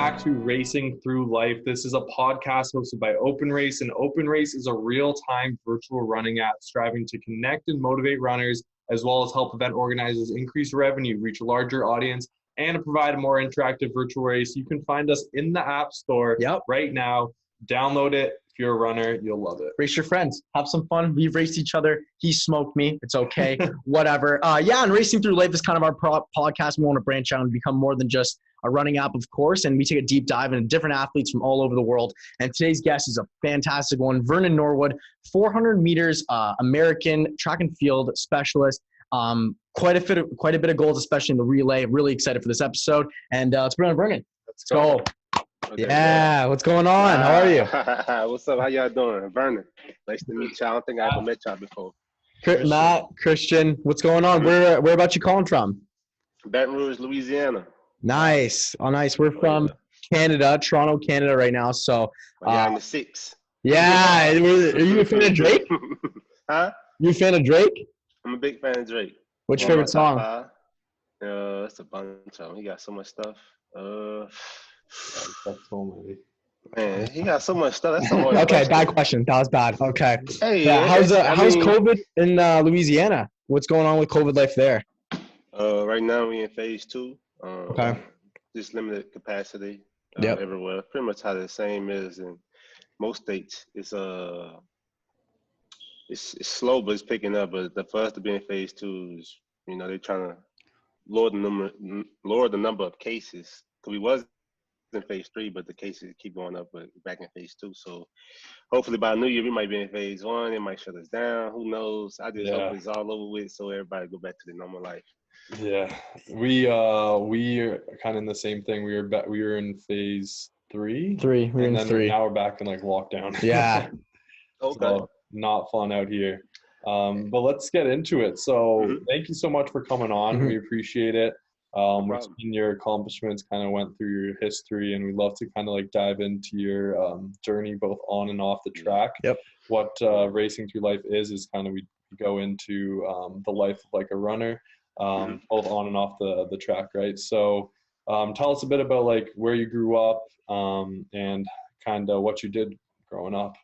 back to Racing Through Life. This is a podcast hosted by OpenRace, and OpenRace is a real-time virtual running app striving to connect and motivate runners, as well as help event organizers increase revenue, reach a larger audience, and provide a more interactive virtual race. You can find us in the App Store right now. Download it. If you're a runner, you'll love it. Race your friends. Have some fun. We've raced each other. He smoked me. It's okay. Whatever. And Racing Through Life is kind of our podcast. We want to branch out and become more than just a running app, of course, and we take a deep dive into different athletes from all over the world. And today's guest is a fantastic one, Vernon Norwood, 400 meters American track and field specialist. Quite a bit of goals, especially in the relay. Really excited for this episode. And let's bring on Vernon. Let's go. Okay, yeah, what's going on? How are you? What's up? How y'all doing? Vernon. Nice to meet y'all. I don't think I ever met y'all before. Matt, Christian, what's going on? Where about you calling from? Baton Rouge, Louisiana. Nice. Oh, nice. We're from Canada, Toronto, Canada right now. So in the six. Yeah. Are you a fan of Drake? Huh? You a fan of Drake? I'm a big fan of Drake. What's your favorite song? It's a bunch of them. He got so much stuff. Man, he got so much stuff. That's so much. Okay, bad question. That was bad. Okay. Hey, how's COVID in Louisiana? What's going on with COVID life there? Right now we in phase 2. Okay. Just limited capacity everywhere. Pretty much how the same is in most states. It's slow, but it's picking up. But for us to be in phase 2 is, they're trying to lower the number of cases. Because we was in phase 3, but the cases keep going up. But back in phase 2, so hopefully by New Year we might be in phase 1. It might shut us down. Who knows? I just hope it's all over with, so everybody go back to their normal life. Yeah, we are kind of in the same thing. We were in phase 3. And then now we're back in lockdown. Yeah. Okay. So, not fun out here. But let's get into it. So thank you so much for coming on. We appreciate it. We've seen your accomplishments, kind of went through your history, and we'd love to kind of like dive into your journey both on and off the track. Yep. What Racing Through Life is kind of we go into the life of like a runner, both on and off the track, right? So tell us a bit about like where you grew up and kind of what you did growing up.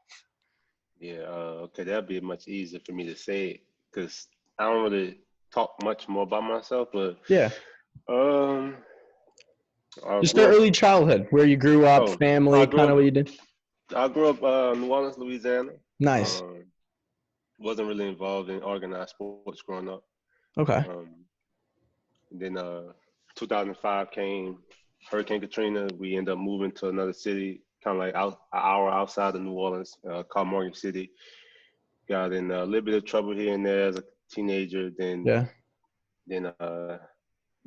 Yeah, okay, that'd be much easier for me to say because I don't really talk much more about myself, but just the early childhood, where you grew up, family, kind of what you did. I grew up New Orleans, Louisiana. Nice. Wasn't really involved in organized sports growing up. Okay. Then 2005 came, Hurricane Katrina. We ended up moving to another city, kind of like an hour outside of New Orleans, called Morgan City. Got in a little bit of trouble here and there as a teenager. Then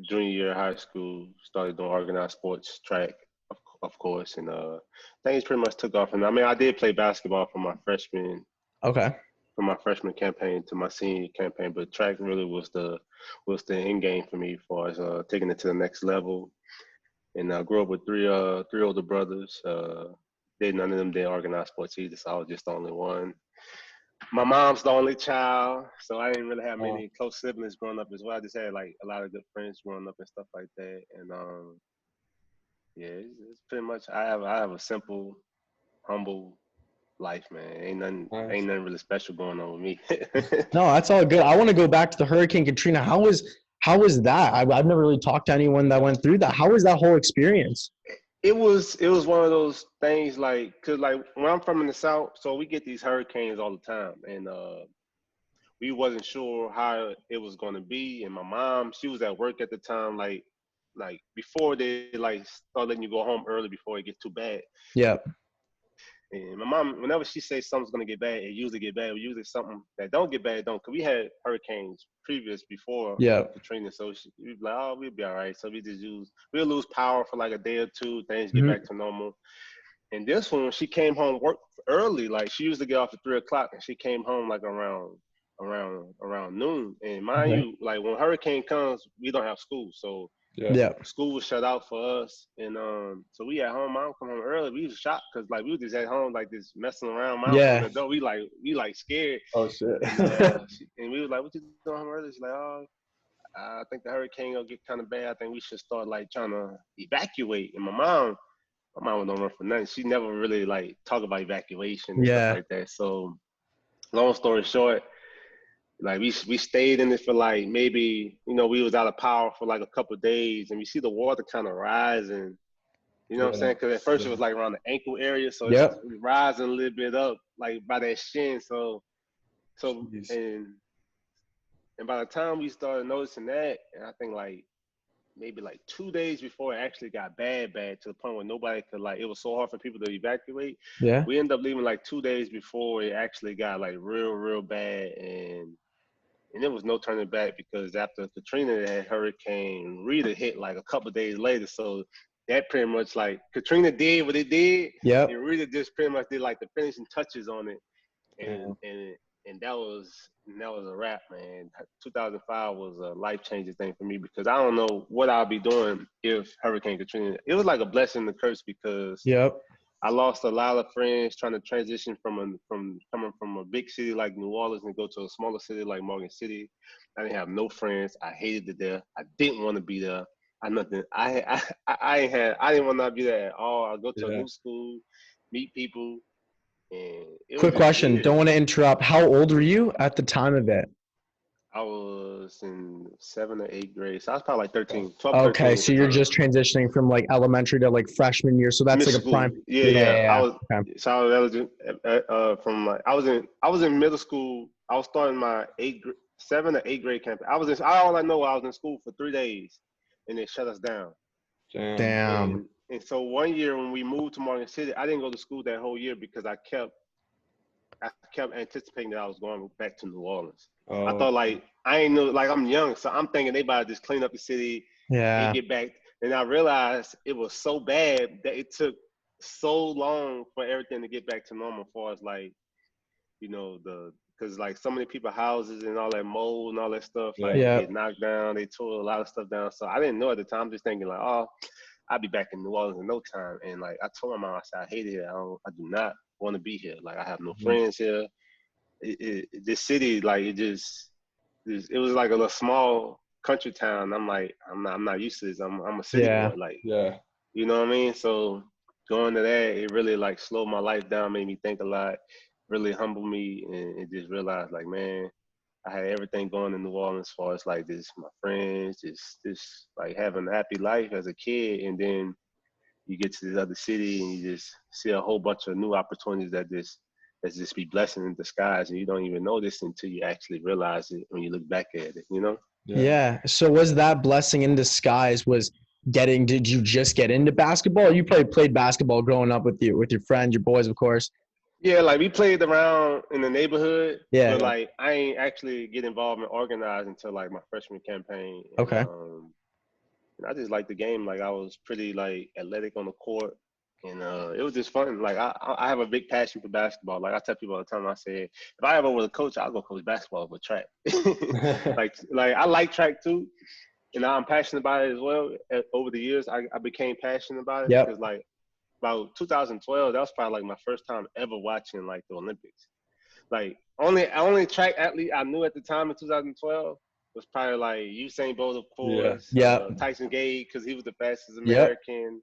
junior year of high school, started doing organized sports, track, of course, and things pretty much took off. And I mean, I did play basketball from my freshman campaign to my senior campaign, but track really was the end game for me as far as taking it to the next level. And I grew up with three older brothers. None of them did organized sports either, so I was just the only one. My mom's the only child, so I didn't really have many close siblings growing up as well. I just had like a lot of good friends growing up and stuff like that. And it's pretty much I have a simple, humble life, man. Ain't nothing really special going on with me. No, that's all good. I want to go back to the Hurricane Katrina. How was that? I've never really talked to anyone that went through that. How was that whole experience? It was one of those things cause when I'm from in the South, so we get these hurricanes all the time, and we wasn't sure how it was going to be. And my mom, she was at work at the time, like before they start letting you go home early before it gets too bad. Yeah. And my mom, whenever she says something's gonna get bad, it usually get bad. Usually something that don't get bad don't. Cause we had hurricanes previous before Katrina, so we'd be like, oh, we'll be all right. So we'll lose power for like a day or two. Things get back to normal. And this one, she came home work early. Like she used to get off at 3:00, and she came home like around noon. And mind you, like when hurricane comes, we don't have school, so school was shut out for us. And so we at home. Mom come home early. We was shocked because we were just at home just messing around. Mom opened the door. We scared. Oh shit. And we was like, what you doing home early? She's like, oh, I think the hurricane gonna get kind of bad. I think we should start trying to evacuate. And my mom, my mom don't run for nothing. She never really like talk about evacuation and stuff like that. So long story short, like we stayed in it for like maybe, you know, we was out of power for like a couple of days, and we see the water kind of rising. You know what I'm saying? Because at first it was like around the ankle area, so it's rising a little bit up, like by that shin. So and by the time we started noticing that, and I think like maybe like 2 days before it actually got bad to the point where nobody could, like, it was so hard for people to evacuate. Yeah. We ended up leaving like 2 days before it actually got like real bad, and there was no turning back, because after Katrina had Hurricane Rita hit like a couple of days later. So that pretty much, like, Katrina did what it did. Yep. And Rita just pretty much did like the finishing touches on it. And that was a wrap, man. 2005 was a life-changing thing for me, because I don't know what I'll be doing if Hurricane Katrina. It was like a blessing and a curse, because I lost a lot of friends trying to transition from coming from a big city like New Orleans and go to a smaller city like Morgan City. I didn't have no friends. I hated it there. I didn't want to be there. I didn't want to be there at all. I go to a new school, meet people. Quick question. Weird. Don't want to interrupt. How old were you at the time of it? I was in 7th or 8th grade. So I was probably like 13, 12, okay, 13. So you're just transitioning from like elementary to like freshman year. So that's like a prime. Yeah. I was, so I was from like, I was in middle school. I was starting my 7th or 8th grade camp. All I know, I was in school for 3 days, and they shut us down. Damn. And so one year when we moved to Morgan City, I didn't go to school that whole year, because I kept anticipating that I was going back to New Orleans. I thought, like, I ain't know, like, I'm young, so I'm thinking they about to just clean up the city and get back. And I realized it was so bad that it took so long for everything to get back to normal, as far as, like, you know, because like so many people's houses and all that mold and all that stuff, like, get knocked down. They tore a lot of stuff down. So I didn't know at the time. I'm just thinking like, oh, I'll be back in New Orleans in no time. And like I told my mom, I said, I hate it here. I do not want to be here. Like, I have no friends here. This city, like, it was like a little small country town. I'm like, I'm not used to this. I'm a city boy. Like, you know what I mean? So going to that, it really like slowed my life down, made me think a lot, really humbled me, and just realized, like, man, I had everything going in New Orleans as far as like this, my friends, just like having a happy life as a kid. And then you get to this other city and you just see a whole bunch of new opportunities that just be blessing in disguise, and you don't even notice until you actually realize it when you look back at it, you know? Yeah. So was that blessing in disguise did you just get into basketball? You probably played basketball growing up with your friends, your boys, of course. Yeah, like we played around in the neighborhood, but like I ain't actually get involved in organized until like my freshman campaign. And, and I just liked the game. Like, I was pretty like athletic on the court, and it was just fun. Like I have a big passion for basketball. Like I tell people all the time, I say, if I ever was a coach, I'll go coach basketball with track. like I like track too, and I'm passionate about it as well. Over the years, I became passionate about it because like about 2012, that was probably like my first time ever watching like the Olympics. Like only track athlete I knew at the time in 2012 was probably like Usain Bolt, of course. Tyson Gay, because he was the fastest American.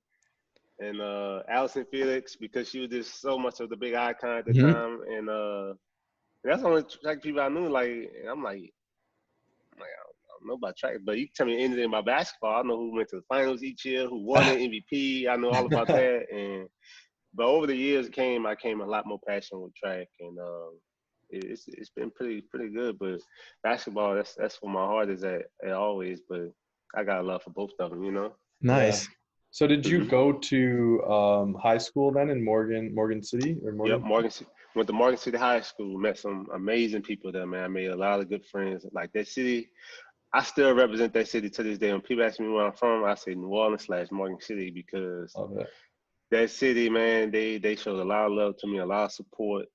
And Allison Felix, because she was just so much of the big icon at the time. And that's the only track people I knew. Like, and I'm like, I don't know about track, but you can tell me anything about basketball. I know who went to the finals each year, who won an MVP. I know all about that. But over the years, I came a lot more passionate with track, and it's been pretty good. But basketball, that's where my heart is at always. But I got a love for both of them, you know. Nice. So did you go to high school then in Morgan City or Morgan? Yep, Morgan City. Went to Morgan City High School. Met some amazing people there, man. I made a lot of good friends. Like that city, I still represent that city to this day. When people ask me where I'm from, I say New Orleans / Morgan City, because that city, man, they showed a lot of love to me, a lot of support.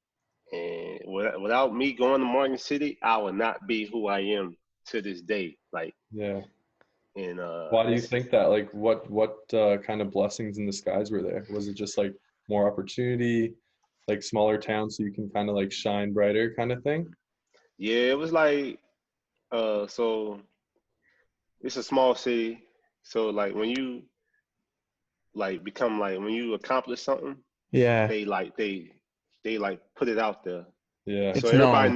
And without me going to Morgan City, I would not be who I am to this day. Like, and why do you think that? Like, what kind of blessings in disguise were there? Was it just like more opportunity, like smaller towns, so you can kind of like shine brighter, kind of thing? Yeah, it was like, so it's a small city. So like when you like become like when you accomplish something, they put it out there. Yeah. So everybody in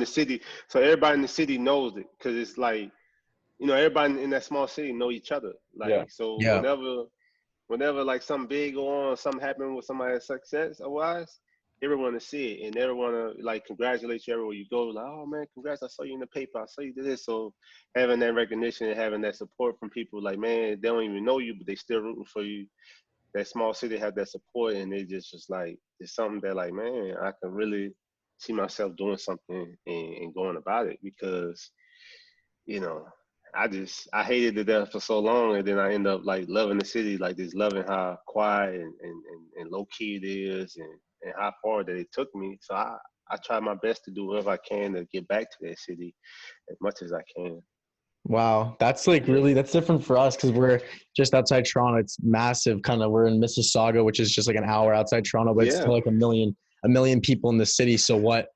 the city knows it, because it's like, you know, everybody in that small city know each other. Like, so whenever like something big go on, something happen with somebody's success or wise, everyone to see it, and everyone to like congratulate you everywhere you go. Like, oh man, congrats! I saw you in the paper. I saw you did this. So having that recognition and having that support from people, like, man, they don't even know you, but they still rooting for you. That small city have that support, and they just like, it's something that like, man, I can really see myself doing something and going about it, because, you know, I hated it there for so long, and then I end up like loving the city, like just loving how quiet and low key it is, and how far that it took me. So I try my best to do whatever I can to get back to that city as much as I can. Wow. That's like really, that's different for us, because we're just outside Toronto. It's massive. Kind of, we're in Mississauga, which is just like an hour outside Toronto, but it's still like a million people in the city. So what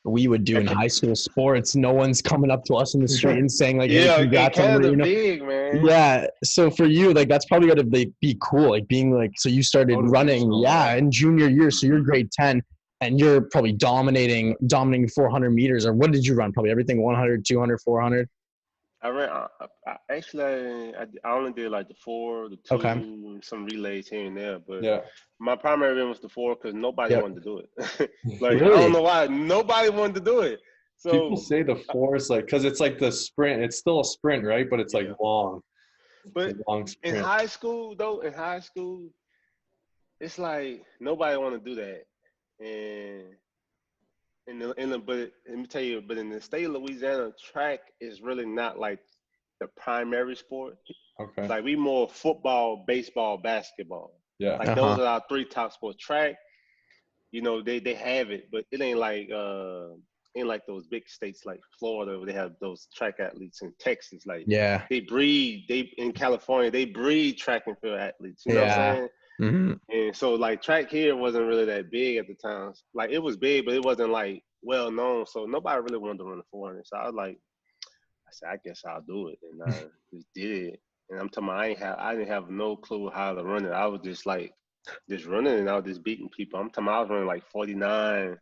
we would do in high school sports, no one's coming up to us in the street and saying like, hey, congrats on the, you know? Big, man. Yeah. So for you, like, that's probably got to be cool. Like being like, so you started running, in junior year. So you're grade 10 and you're probably dominating 400 meters. Or what did you run? Probably everything 100, 200, 400. I ran. I only did like the 4, the 2, some relays here and there. But my primary event was the 4, because nobody wanted to do it. Like, really? I don't know why nobody wanted to do it. So people say the 4 is like, because it's like the sprint. It's still a sprint, right? But it's like long. But long sprint. In high school, it's like nobody want to do that. But let me tell you, but in the state of Louisiana, track is really not like the primary sport. Okay. Like, we more football, baseball, basketball. Yeah. Like those are our 3 top sports. Track, you know, they have it, but it ain't like those big states like Florida where they have those track athletes, in Texas. Like, in California, they breed track and field athletes. You know what I'm saying? Mm-hmm. And so like track here wasn't really that big at the time. Like, it was big, but it wasn't like well known. So nobody really wanted to run the 400. So I said, I guess I'll do it, and I just did it. And I'm talking about, I didn't have no clue how to run it. I was just like running, and I was just beating people. I'm talking about I was running like 49,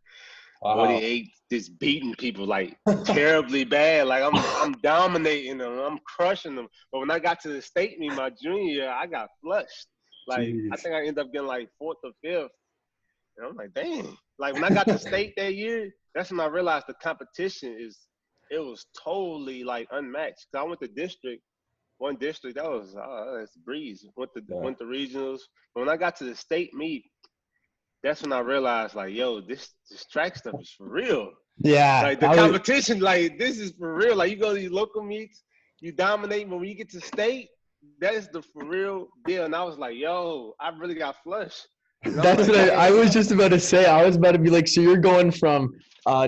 48, just beating people like terribly bad. Like I'm dominating them, I'm crushing them. But when I got to the state meet my junior year, I got flushed. Like, I think I ended up getting like 4th or 5th. And I'm like, dang. Like, when I got to state that year, that's when I realized the competition it was totally like unmatched. Cause I went to one district, that was that's a breeze. Went to regionals. But when I got to the state meet, that's when I realized, like, yo, this track stuff is for real. Yeah. Like, the competition, like, this is for real. Like, you go to these local meets, you dominate, but when you get to state, that is the for real deal. And I was like, yo, I really got flushed. That's what I was just about to say. I was about to be like, so you're going from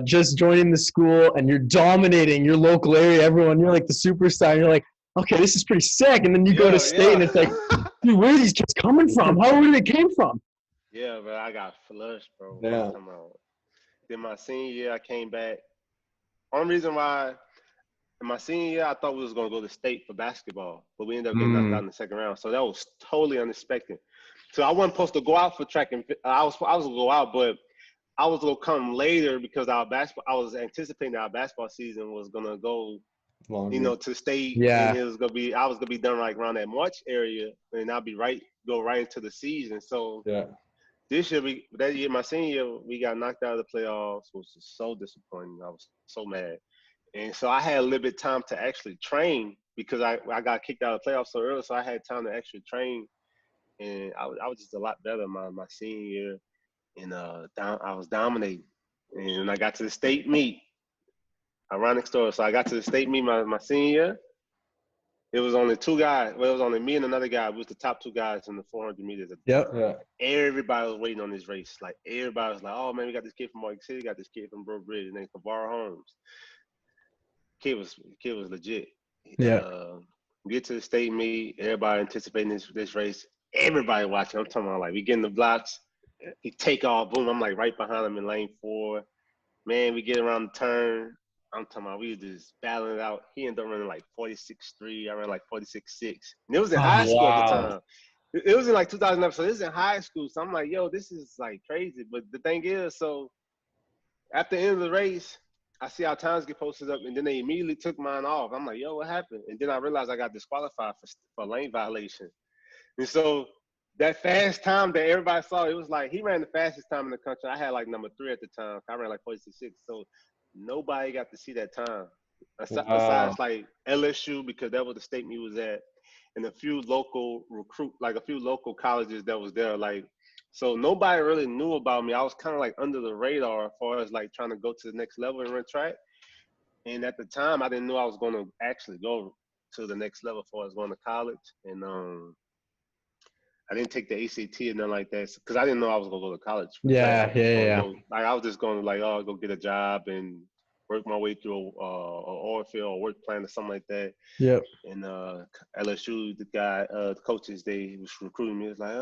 just joining the school and you're dominating your local area, everyone, you're like the superstar, and you're like, okay, this is pretty sick. And then you go to state and it's like, dude, where are these kids coming from? How did they came from? Yeah, but I got flushed, bro. Yeah. Then my senior year, I came back. Only reason why in my senior year, I thought we was going to go to state for basketball, but we ended up getting knocked out in the second round. So that was totally unexpected. So I wasn't supposed to go out for track and I was going to go out, but I was going to come later because I was anticipating that our basketball season was going to go, to state. Yeah. And I was going to be done like around that March area, and I'll go right into the season. So this year, my senior year, we got knocked out of the playoffs, which was so disappointing. I was so mad. And so I had a little bit of time to actually train because I got kicked out of the playoffs so early, so I had time to actually train. And I was just a lot better my senior year, and I was dominating. And when I got to the state meet, ironic story. So I got to the state meet my senior year. It was only 2 guys. Well, it was only me and another guy. We was the top 2 guys in the 400 meters. Everybody was waiting on this race. Like, everybody was like, oh man, we got this kid from Mark City, got this kid from Bro Bridge, named Kavar Holmes. Kid was legit. We get to the state meet, everybody anticipating this race. Everybody watching. I'm talking about, like, we get in the blocks, he take off, boom. I'm like right behind him in lane 4. Man, we get around the turn. I'm talking about, we were just battling it out. He ended up running like 46.3. I ran like 46.6. And it was in high school at the time. It was in like 2011, so this is in high school. So I'm like, yo, this is like crazy. But the thing is, so after the end of the race, I see our times get posted up, and then they immediately took mine off. I'm like, yo, what happened? And then I realized I got disqualified for lane violation. And so that fast time that everybody saw, it was like he ran the fastest time in the country. I had like number 3 at the time. I ran like 46. So nobody got to see that time besides like LSU, because that was the state he was at, and a few local colleges that was there. Like, so nobody really knew about me. I was kind of like under the radar as far as like trying to go to the next level and run track. And at the time, I didn't know I was going to actually go to the next level as far as going to college. And I didn't take the ACT and nothing like that because I didn't know I was going to go to college. Yeah. Like, I was just going to like, oh, go get a job and work my way through an oil field or work plan or something like that. Yep. And LSU, the coaches, they was recruiting me. It's like,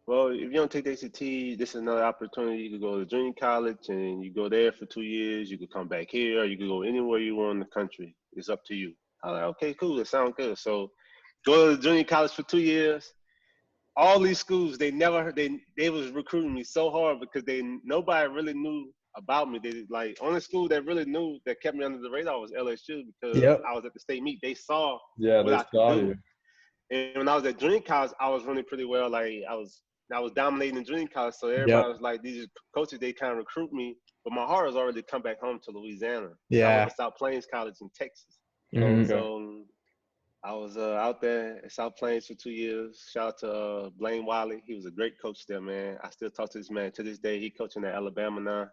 well, if you don't take the ACT, this is another opportunity. You could go to junior college and you go there for 2 years. You could come back here, or you could go anywhere you want in the country. It's up to you. I was like, okay, cool. That sounds good. So go to junior college for 2 years. All these schools, they was recruiting me so hard because nobody really knew about me. They like only school that really knew that kept me under the radar was LSU because I was at the state meet. They saw what I could do. And when I was at junior college, I was running pretty well. Like I was dominating in junior college. So everybody was like, these coaches, they kind of recruit me, but my heart was already come back home to Louisiana. Yeah. I went to South Plains College in Texas. So I was out there at South Plains for 2 years. Shout out to Blaine Wiley. He was a great coach there, man. I still talk to this man to this day. He coaching at Alabama now.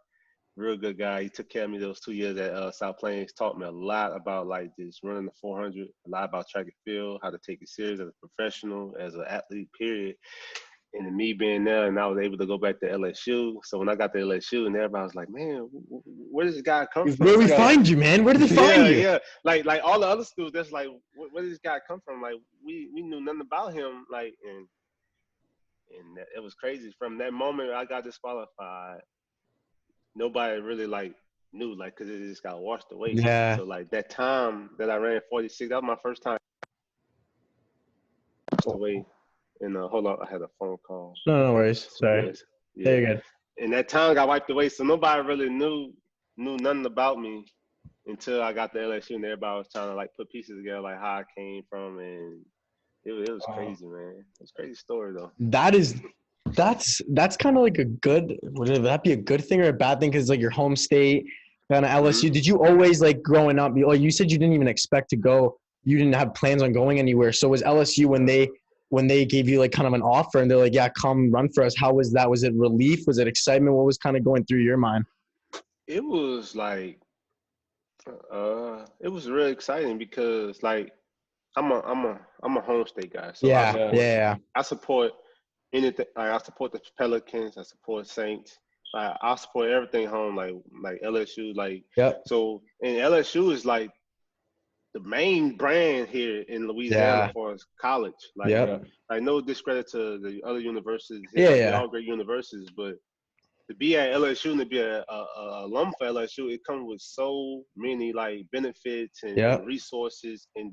Real good guy. He took care of me those 2 years at South Plains. Taught me a lot about like just running the 400, a lot about track and field, how to take it serious as a professional, as an athlete, period. And me being there, and I was able to go back to LSU. So when I got to LSU, and everybody was like, "Man, where does this guy come from? Where did we find you, man? Where did they find you?" Yeah, like all the other schools, that's like, where did this guy come from? Like we knew nothing about him. Like and it was crazy. From that moment I got disqualified, nobody really like knew, like, because it just got washed away. Yeah. So like that time that I ran 46, that was my first time away. And hold on, I had a phone call. No worries. Sorry. Yeah. You're good. And that time got wiped away, so nobody really knew nothing about me until I got to LSU, and everybody was trying to like put pieces together, like how I came from, and it was crazy, man. It was a crazy story though. That's kind of like a good. Would that be a good thing or a bad thing? Because like your home state, kind of LSU. Did you always like growing up? Like you said, you didn't even expect to go. You didn't have plans on going anywhere. So was LSU when they gave you like kind of an offer and they're like, yeah, come run for us. How was that? Was it relief? Was it excitement? What was kind of going through your mind? It was like, it was really exciting because like, I'm a home state guy. So I support anything. Like, I support the Pelicans. I support Saints. I support everything home. Like LSU. Like so, and LSU is like the main brand here in Louisiana as far as college. Like, like no discredit to the other universities. They're all great universities, but to be at LSU and to be a alum for LSU, it comes with so many like benefits and resources and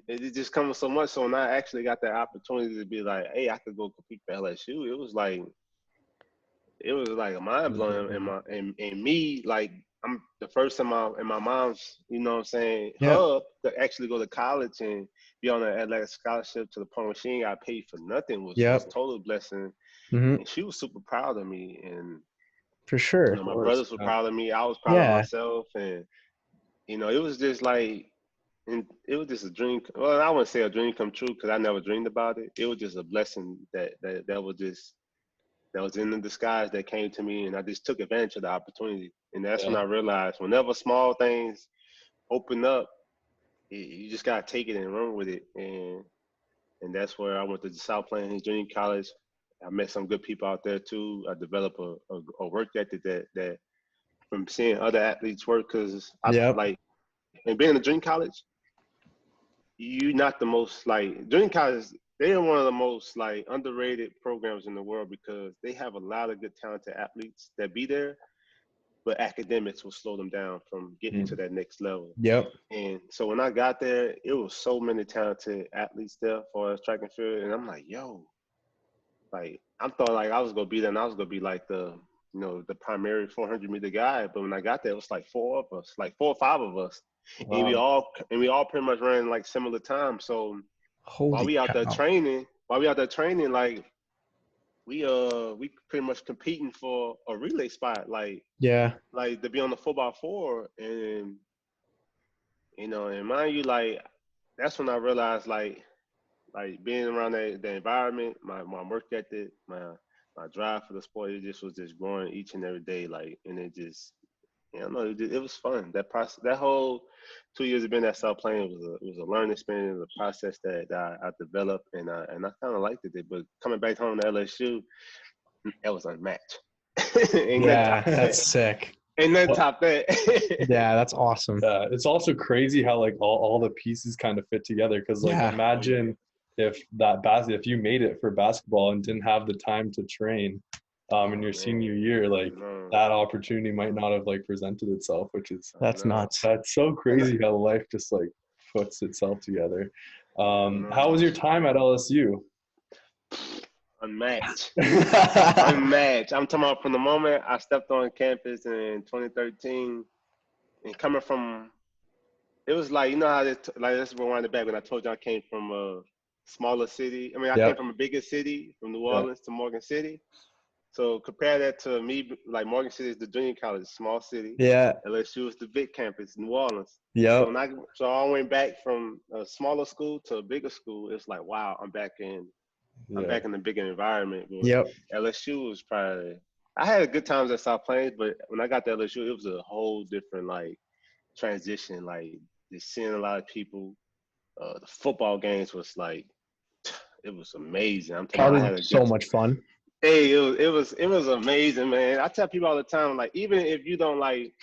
it just comes with so much. So when I actually got that opportunity to be like, hey, I could go compete for LSU, it was like a mind blowing. And me, like, I'm the first in my mom's, you know what I'm saying, hub to actually go to college and be on an athletic scholarship to the point where she ain't got paid for nothing was just a total blessing. And she was super proud of me. And for sure, you know, my brothers were proud of me. I was proud of myself. And, you know, it was just like, and it was just a dream. Well, I wouldn't say a dream come true because I never dreamed about it. It was just a blessing that was in the disguise that came to me, and I just took advantage of the opportunity. And that's when I realized whenever small things open up, you just gotta take it and run with it. And that's where I went to South Plains Junior College. I met some good people out there too. I developed a work ethic that from seeing other athletes work, because I like, and being in a junior college, you're not the most like junior college. They are one of the most like underrated programs in the world because they have a lot of good talented athletes that be there. but academics will slow them down from getting to that next level. Yep. And so when I got there, it was so many talented athletes there for track and field, and I'm like, yo, like I thought like I was gonna be there, and I was gonna be like the the primary 400-meter guy. But when I got there, it was like 4 or 5 of us, Wow. and we all pretty much ran like similar times. So while we out there training, like we pretty much competing for a relay spot, like to be on the 4x4, and and mind you, like that's when I realized like being around the environment, my work ethic, my drive for the sport, it just was just growing each and every day, like, and it just, it was fun. That process, that whole 2 years of being at South Plain was a learning experience, a process that I developed, and I kind of liked it. But coming back home to LSU, that was unmatched. That's sick. Ain't nothing top that. Yeah, that's awesome. It's also crazy how like all the pieces kind of fit together, because like imagine if you made it for basketball and didn't have the time to train in your senior year, like that opportunity might not have like presented itself, which is that's nuts. That's so crazy how life just like puts itself together. How was your time at LSU? Unmatched. Unmatched. I'm talking about from the moment I stepped on campus in 2013, and coming from, it was like, how this, like, let's rewind it back when I told you I came from a smaller city. I mean, I came from a bigger city, from New Orleans to Morgan City. So compare that to me, like Morgan City is the junior college, small city. Yeah. LSU is the big campus, New Orleans. Yeah. So I went back from a smaller school to a bigger school. It's like, wow, I'm back in the bigger environment. Yep. LSU was probably, I had good times at South Plains, but when I got to LSU, it was a whole different like transition. Like just seeing a lot of people. The football games was like, it was amazing. I'm telling you, I had so much fun. Hey, it was amazing, man. I tell people all the time, like, even if you don't like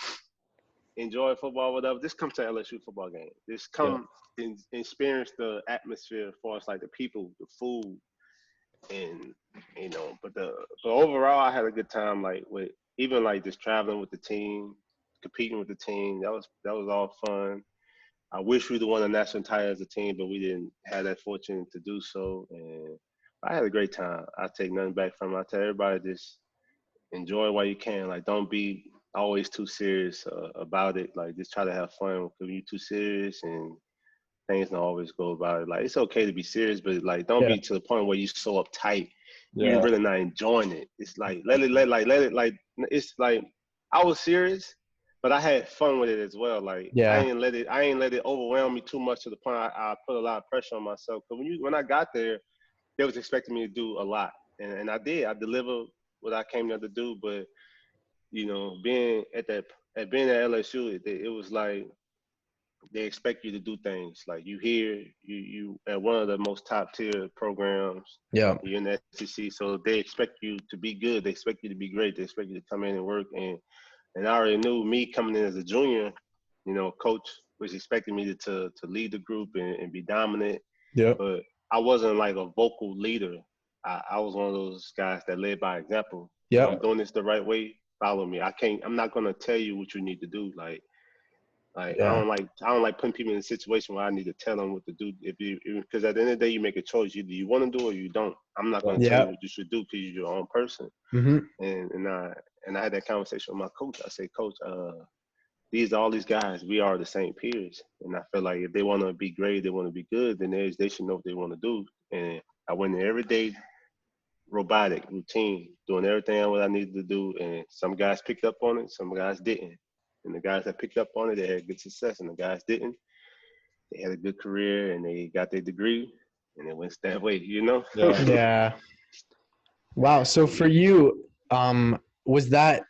enjoy football or whatever, just come to LSU football game. Just come and experience the atmosphere as far as like the people, the food, and but overall I had a good time, like with even like just traveling with the team, competing with the team. That was all fun. I wish we'd won the national title as a team, but we didn't have that fortune to do so. And I had a great time. I take nothing back from it. I tell everybody, just enjoy while you can. Like, don't be always too serious about it. Like, just try to have fun. Because when you're too serious and things don't always go about it. Like, it's okay to be serious, but like, don't be to the point where you're so uptight. You're really not enjoying it. It's like, let it. It's like, I was serious, but I had fun with it as well. Like, I ain't let it overwhelm me too much to the point I put a lot of pressure on myself. Because when I got there, they was expecting me to do a lot, and I did. I delivered what I came there to do. But being at LSU, it was like they expect you to do things. Like you at one of the most top tier programs. Yeah, you're in the SEC, so they expect you to be good. They expect you to be great. They expect you to come in and work. And I already knew, me coming in as a junior, coach was expecting me to lead the group and be dominant. Yeah, but I wasn't like a vocal leader. I was one of those guys that led by example. Yeah, I'm doing this the right way. Follow me. I'm not gonna tell you what you need to do. Like I don't like putting people in a situation where I need to tell them what to do. Because at the end of the day, you make a choice. Either you want to do it or you don't. I'm not gonna tell you what you should do because you're your own person. Mm-hmm. And I had that conversation with my coach. I said, Coach, all these guys, we are the same peers. And I feel like if they want to be great, they want to be good, then they should know what they want to do. And I went in every day, robotic, routine, doing everything what I needed to do. And some guys picked up on it, some guys didn't. And the guys that picked up on it, they had good success. And the guys didn't, they had a good career and they got their degree and it went that way, Yeah. Wow. So for you, was that,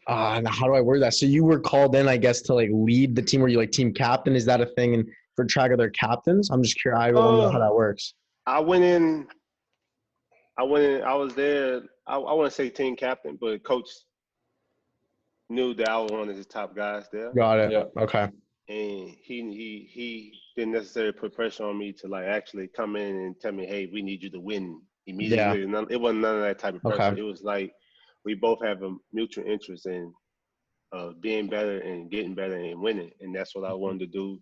how do I word that? So you were called in, I guess, to like lead the team. Were you like team captain? Is that a thing? And for track, are there captains? I'm just curious. I don't know how that works. I went in, I was there. I wouldn't say team captain, but coach knew that I was one of his top guys there. Got it. Yeah. Okay. And he didn't necessarily put pressure on me to like actually come in and tell me, hey, we need you to win immediately. Yeah. It wasn't none of that type of pressure. Okay. It was like we both have a mutual interest in of being better and getting better and winning. And that's what I wanted to do.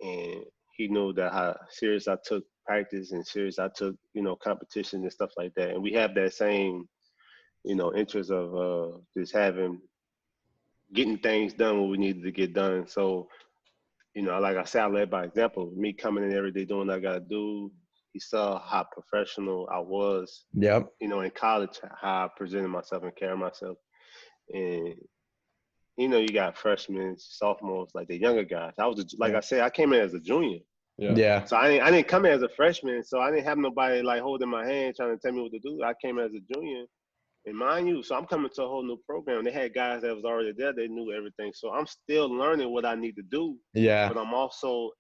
And he knew that how serious I took practice and serious I took, competition and stuff like that. And we have that same, interest of just getting things done when we needed to get done. So, like I said, I led by example. Me coming in every day doing what I got to do. He saw how professional I was. Yep. In college, how I presented myself and carried myself. And, you got freshmen, sophomores, like the younger guys. I said, I came in as a junior. Yeah. So I didn't come in as a freshman. So I didn't have nobody like holding my hand trying to tell me what to do. I came in as a junior. And mind you, so I'm coming to a whole new program. They had guys that was already there. They knew everything. So I'm still learning what I need to do. Yeah. But I'm also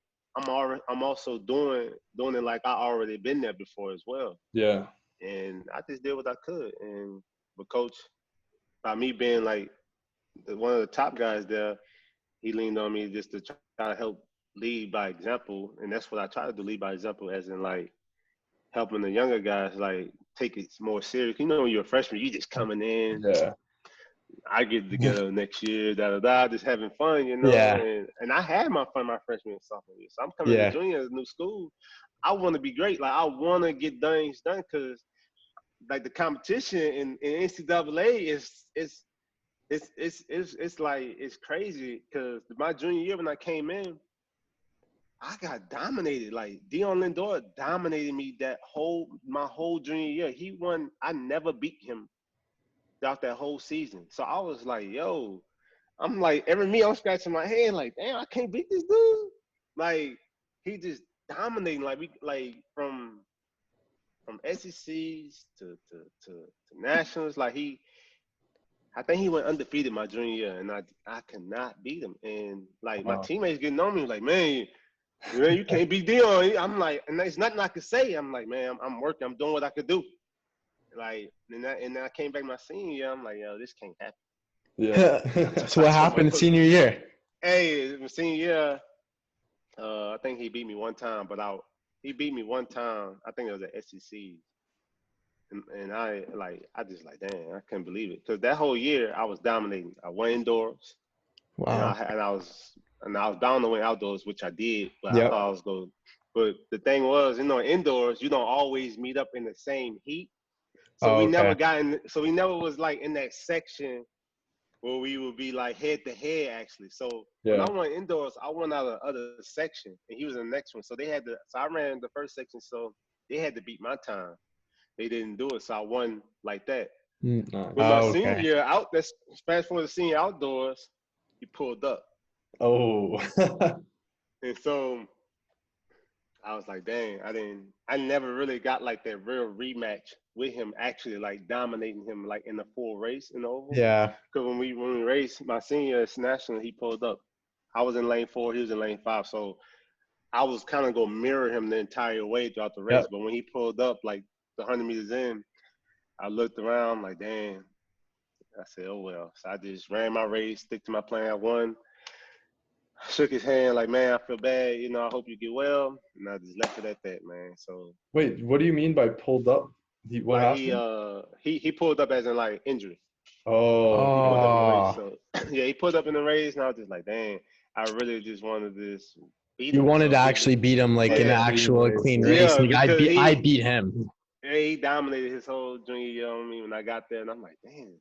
doing it like I already been there before as well. Yeah. And I just did what I could. But coach, by me being like one of the top guys there, he leaned on me just to try to help lead by example. And that's what I try to do, lead by example, as in like helping the younger guys like take it more serious. When you're a freshman, you just coming in. Yeah. I get together next year, just having fun, Yeah. And I had my fun my freshman and sophomore year. So I'm coming to junior as a new school. I want to be great. Like I want to get things done because like the competition in NCAA it's crazy because my junior year when I came in, I got dominated. Like Dion Lindor dominated me my whole junior year. He won. I never beat him throughout that whole season. So I was like, yo, I'm like every meet I'm scratching my head like, damn, I can't beat this dude. Like he just dominating. Like from SECs to nationals. Like I think he went undefeated my junior year, and I cannot beat him. And like my teammates getting on me like, man, you can't beat Dion. I'm like, and there's nothing I could say. I'm like, man, I'm working. I'm doing what I could do. Like, and then I came back my senior year. I'm like, yo, this can't happen. Yeah. So what happened senior year? Hey, my senior year, I think he beat me one time, he beat me one time. I think it was at SEC. And I just like, damn, I couldn't believe it. Because that whole year I was dominating. I won indoors. Wow. And I was bound to win outdoors, which I did, but I thought I was going. But the thing was, indoors, you don't always meet up in the same heat. So we never was like in that section where we would be like head to head actually. So when I won indoors, I won out of the other section and he was in the next one. So I ran the first section, so they had to beat my time. They didn't do it, so I won like that. With my senior year let's fast forward to senior outdoors, he pulled up. Oh. And so I was like, dang, I never really got like that real rematch with him actually like dominating him like in the full race in the oval. Yeah. Because when we raced my senior national, he pulled up. I was in lane 4, he was in lane 5. So I was kind of going to mirror him the entire way throughout the race. But when he pulled up like the 100 meters in, I looked around like, damn. I said, oh, well. So I just ran my race, stick to my plan. I won. Shook his hand like, man, I feel bad. I hope you get well. And I just left it at that, man. So wait, what do you mean by pulled up? What happened? He pulled up as in like injury. Oh. He pulled up in the race, and I was just like, dang, I really just wanted this. You wanted to actually beat him like in an actual clean race. I beat him. Yeah, he dominated his whole junior year on me when I got there, and I'm like, damn,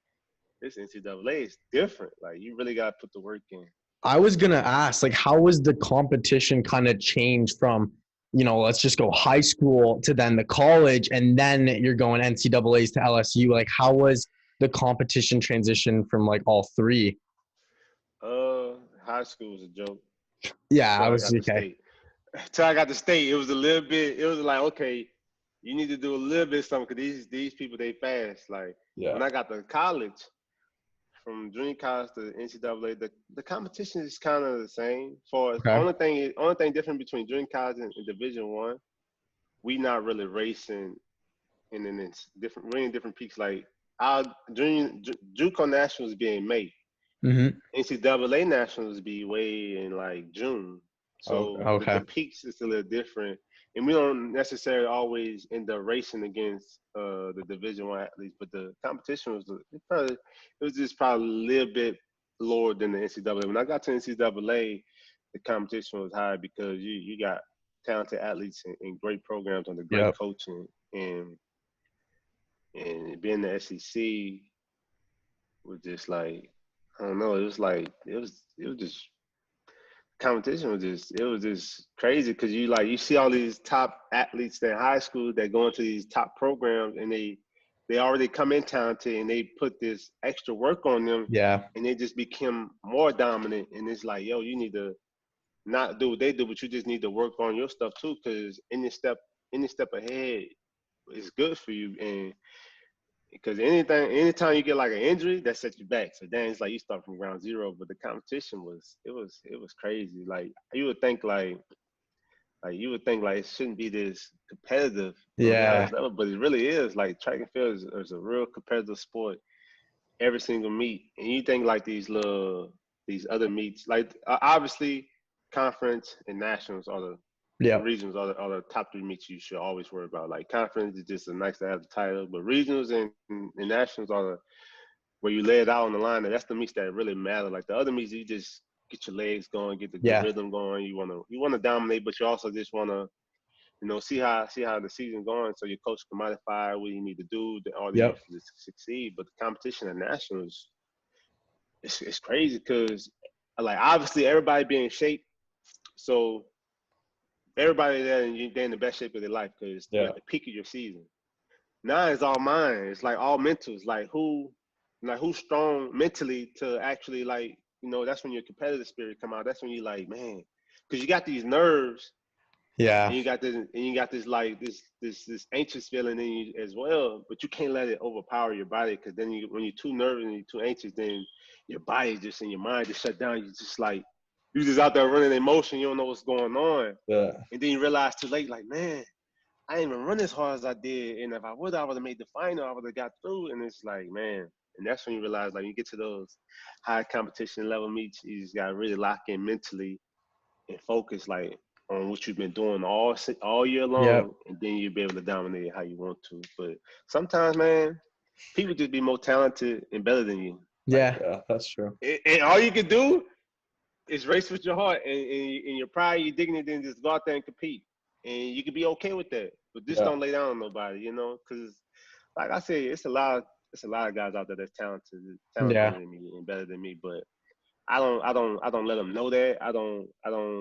this NCAA is different. Like, you really got to put the work in. I was going to ask, like, how was the competition kind of changed from, let's just go high school to then the college, and then you're going NCAAs to LSU? Like, how was the competition transition from, like, all three? High school was a joke. Yeah, I was okay. Until I got to state, it was like, okay, you need to do a little bit of something because these people, they fast. Like, when I got to college, from junior college to NCAA, the competition is kind of the same. The only thing different between junior college and Division I, we not really racing in it's different. We're in different peaks. Like our JUCO nationals be in May. Mm-hmm. NCAA nationals be way in like June. So the peaks is a little different. And we don't necessarily always end up racing against the Division I athletes, but the competition was just probably a little bit lower than the NCAA. When I got to NCAA, the competition was high because you got talented athletes and great programs under great coaching, and being the SEC was just like, I don't know, it was just competition was just crazy because you see all these top athletes in high school that go into these top programs, and they already come in talented, and they put this extra work on them, and they just become more dominant. And it's like, yo, you need to not do what they do, but you just need to work on your stuff too, because any step ahead is good for you. And because anytime you get like an injury, that sets you back. So then it's like you start from ground zero. But the competition was crazy. Like you would think like it shouldn't be this competitive level, but it really is. Like track and field is a real competitive sport every single meet. And you think like these other meets, like obviously conference and nationals are the regionals are the top 3 meets you should always worry about. Like conference is just a nice to have the title, but regionals and nationals are where you lay it out on the line, and that's the meets that really matter. Like the other meets, you just get your legs going, get the rhythm going. You wanna dominate, but you also just wanna, see how the season's going, so your coach can modify what you need to do to succeed. But the competition at nationals, it's crazy because like obviously everybody be in shape, so everybody there, they're in the best shape of their life because they're at the peak of your season. Now it's all mine. It's like all mentals. Like who's strong mentally to actually that's when your competitive spirit come out. That's when you like, man, because you got these nerves. Yeah. And you got this like this anxious feeling in you as well, but you can't let it overpower your body, because then when you're too nervous and you're too anxious, then your body just and your mind just shut down. You just like. You just out there running in motion. You don't know what's going on. Yeah. And then you realize too late, like, man, I didn't even run as hard as I did. And if I would have made the final, I would have got through. And it's like, man. And that's when you realize, like, you get to those high competition level meets, you just got to really lock in mentally and focus, like, on what you've been doing all year long. And then you'll be able to dominate how you want to. But sometimes, man, people just be more talented and better than you. Yeah, that's true. And all you can do is race with your heart and your pride, your dignity, and just go out there and compete. And you can be okay with that, but just don't lay down on nobody, because like I said, it's a lot of guys out there that's talented than me and better than me. But I don't let them know that. I don't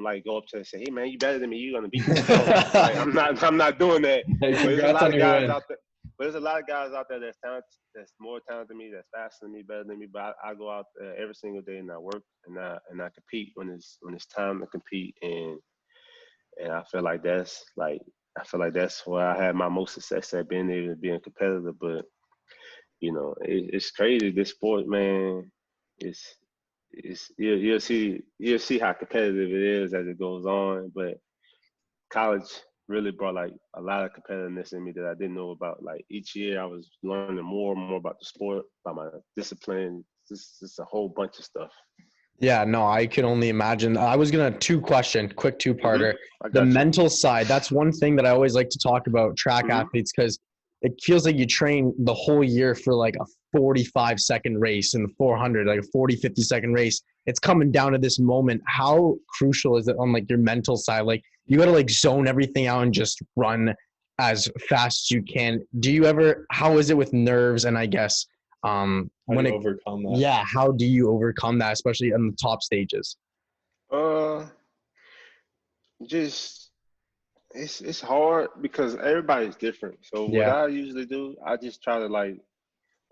like go up to them and say, hey man, you better than me, you're gonna beat me. Like, I'm not doing that. Hey, but there's a lot of guys out there. But there's a lot of guys out there that's talented, that's more talented than me, that's faster than me, better than me. But I go out there every single day and I work and I compete when it's time to compete. And I feel like that's where I had my most success at, being able to be a competitor. But it's crazy. This sport, man, you'll see how competitive it is as it goes on. But college really brought like a lot of competitiveness in me that I didn't know about. Like each year I was learning more and more about the sport, about my discipline, just a whole bunch of stuff. Yeah, no, I can only imagine. I was going to quick 2-parter. The mental side, that's one thing that I always like to talk about track athletes, because it feels like you train the whole year for like a 45-second race in the 400, like a 50-second race. It's coming down to this moment. How crucial is it on like your mental side? Like you got to like zone everything out and just run as fast as you can. How is it with nerves? And I guess overcome that? Yeah. How do you overcome that, especially on the top stages? Just it's hard because everybody's different. So what I usually do, I just try to like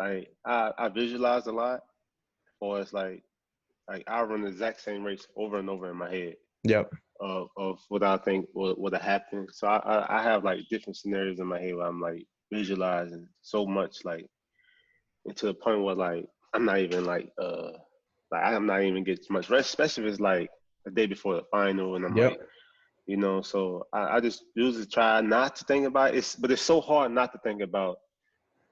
I visualize a lot, or it's like I run the exact same race over and over in my head. Yep. Of what I think would have happened. So I have like different scenarios in my head where I'm like visualizing so much, like, and to the point where like I'm not even I'm not even getting much rest, especially if it's like the day before the final, and I'm like, so I just usually try not to think about it. But it's so hard not to think about.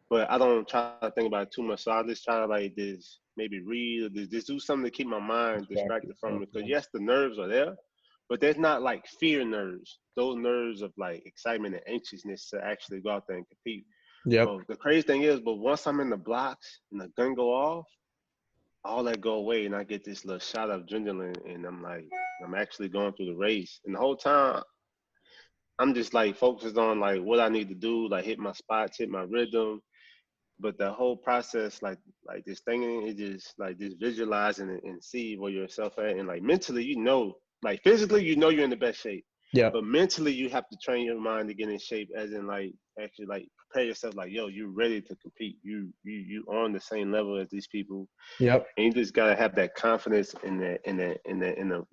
But I don't try to think about it too much. So I just try to like this, maybe read, or just do something to keep my mind distracted from it. Because yes, the nerves are there, but there's not like fear nerves. Those nerves of like excitement and anxiousness to actually go out there and compete. Yep. So the crazy thing is, but once I'm in the blocks and the gun go off, all that go away, and I get this little shot of adrenaline, and I'm like, I'm actually going through the race, and the whole time I'm just like focused on like what I need to do, like hit my spots, hit my rhythm. But the whole process, like this thing, it just like just visualizing it and see where yourself at, and like mentally, like physically, you're in the best shape. Yeah. But mentally, you have to train your mind to get in shape, as in like actually like prepare yourself, like yo, you're ready to compete. You on the same level as these people. Yep. And you just gotta have that confidence in the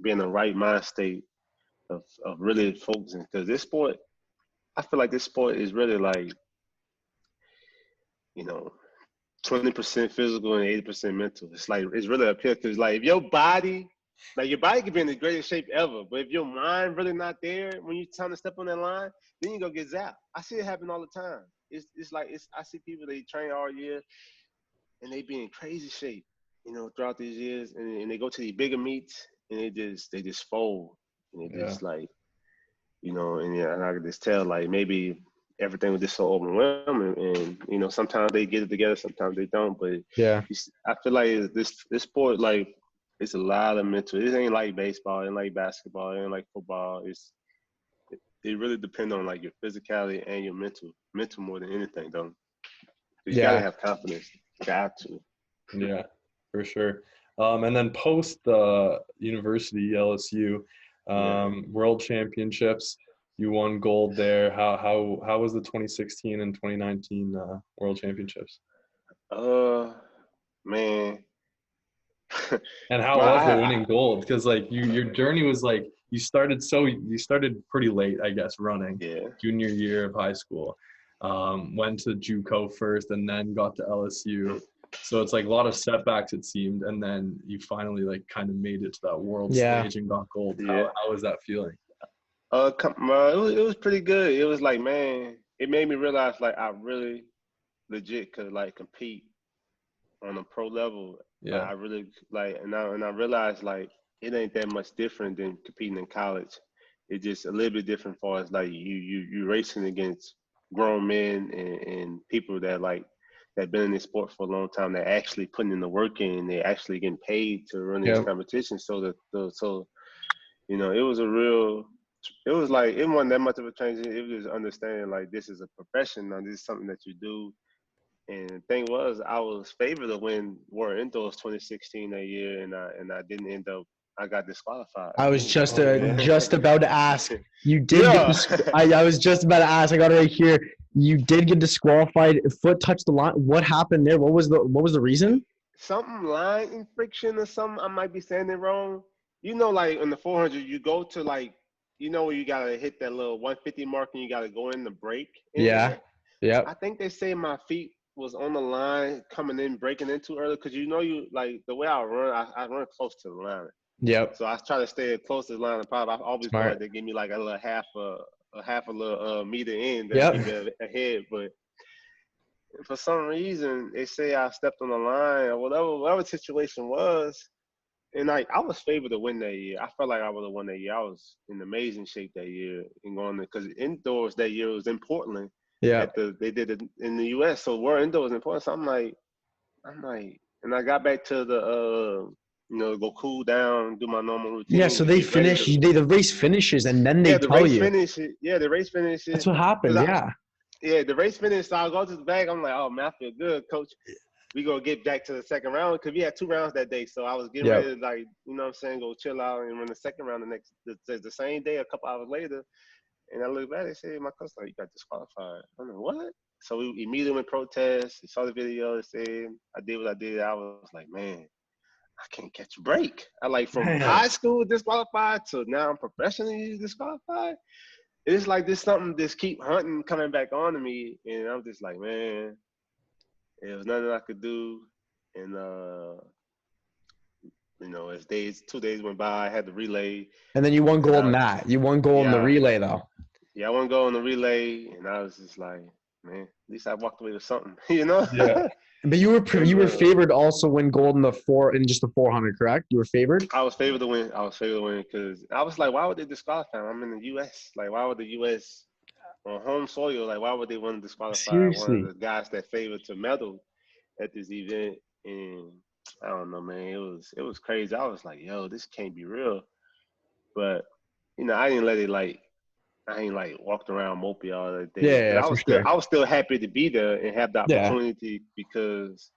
be in the right mind state of really focusing, because this sport, I feel like this sport is really like, 20% physical and 80% mental. It's like, it's really up here, because like if your body can be in the greatest shape ever, but if your mind really not there when you're trying to step on that line, then you go get zapped. I see it happen all the time. I see people, they train all year and they be in crazy shape, throughout these years, and they go to these bigger meets and they just fold, and they just like, and I could just tell like maybe everything was just so overwhelming, and sometimes they get it together, sometimes they don't. But yeah, I feel like this sport, like, it's a lot of mental. It ain't like baseball, it ain't like basketball, it ain't like football. It really depends on like your physicality and your mental more than anything, though. You gotta have confidence. Got to. Yeah, for sure. And then post the university, LSU, World Championships, you won gold there. How was the 2016 and 2019 World Championships? Man. And how was it winning gold? Because like your journey was like, you started pretty late, I guess, running. Yeah. Junior year of high school. Went to JUCO first and then got to LSU. So it's like a lot of setbacks, it seemed, and then you finally like kind of made it to that world stage and got gold. Yeah. How was that feeling? It was pretty good. It was like, man, it made me realize like I really legit could like compete on a pro level. Yeah. I really like, and I realized like it ain't that much different than competing in college. It's just a little bit different for us. Like you racing against grown men and people that like that been in this sport for a long time, that actually putting in the work in, and they actually getting paid to run these competitions. So it was like, it wasn't that much of a change. It was just understanding like this is a profession now. This is something that you do. And the thing was, I was favored to win World Indoors 2016 that year, and I didn't end up. I got disqualified. I was just about to ask. You did. I was just about to ask. I got it right here. You did get disqualified. Foot touched the line. What happened there? What was the reason? Something line infection or something. I might be saying it wrong. Like in the 400, you go to like, where you gotta hit that little 150 mark and you gotta go in the break. Yeah. I think they say my feet was on the line coming in, breaking in too early, because you like the way I run, I run close to the line. Yep. So I try to stay as close to the line as possible. I always feel like they give me like a little half a little meter in that keep me ahead. But for some reason, they say I stepped on the line or whatever situation was. And I was favored to win that year. I felt like I would have won that year. I was in amazing shape that year and going because indoors that year was in Portland. Yeah. They did it in the U.S. So we're indoors in Portland. So I'm like, and I got back to the go cool down, do my normal routine. Yeah. So they finish. The race finishes, and then they tell you. The race finishes. That's what happened. The race finished. So I go to the bag. I'm like, oh man, I feel good, coach. We gonna get back to the second round because we had 2 rounds that day. So I was getting ready to go chill out and run the second round the same day, a couple hours later. And I look back and say, my coach like, you got disqualified. I'm like, what? So we immediately went protest. He saw the video and said, I did what I did. I was like, man, I can't catch a break. I like from high school disqualified to now I'm professionally disqualified. It's like this something just keep hunting coming back on to me. And I'm just like, man, there was nothing I could do. And, as 2 days went by, I had the relay. And then you won gold in that. You won gold in the relay, though. Yeah, I won gold in the relay. And I was just like, man, at least I walked away with something, Yeah. But you were favored also win gold in just the 400, correct? You were favored? I was favored to win. Because I was like, why would they disqualify? I'm in the U.S. Like, why would the U.S. on home soil, like, why would they want to disqualify one of the guys that favored to medal at this event? And I don't know, man. It was crazy. I was like, yo, this can't be real. But I didn't let it I ain't walked around mopey all that day. Yeah, But for sure. I was still happy to be there and have the Yeah. opportunity because,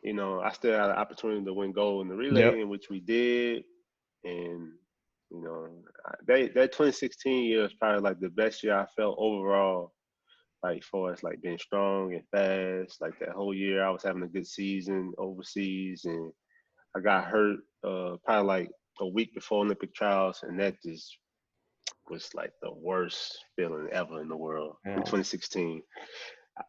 I still had an opportunity to win gold in the relay, in which we did. And, that 2016 year is probably like the best year I felt overall, for us, being strong and fast. That whole year I was having a good season overseas, and I got hurt probably a week before Olympic trials, and that just was the worst feeling ever in the world in 2016.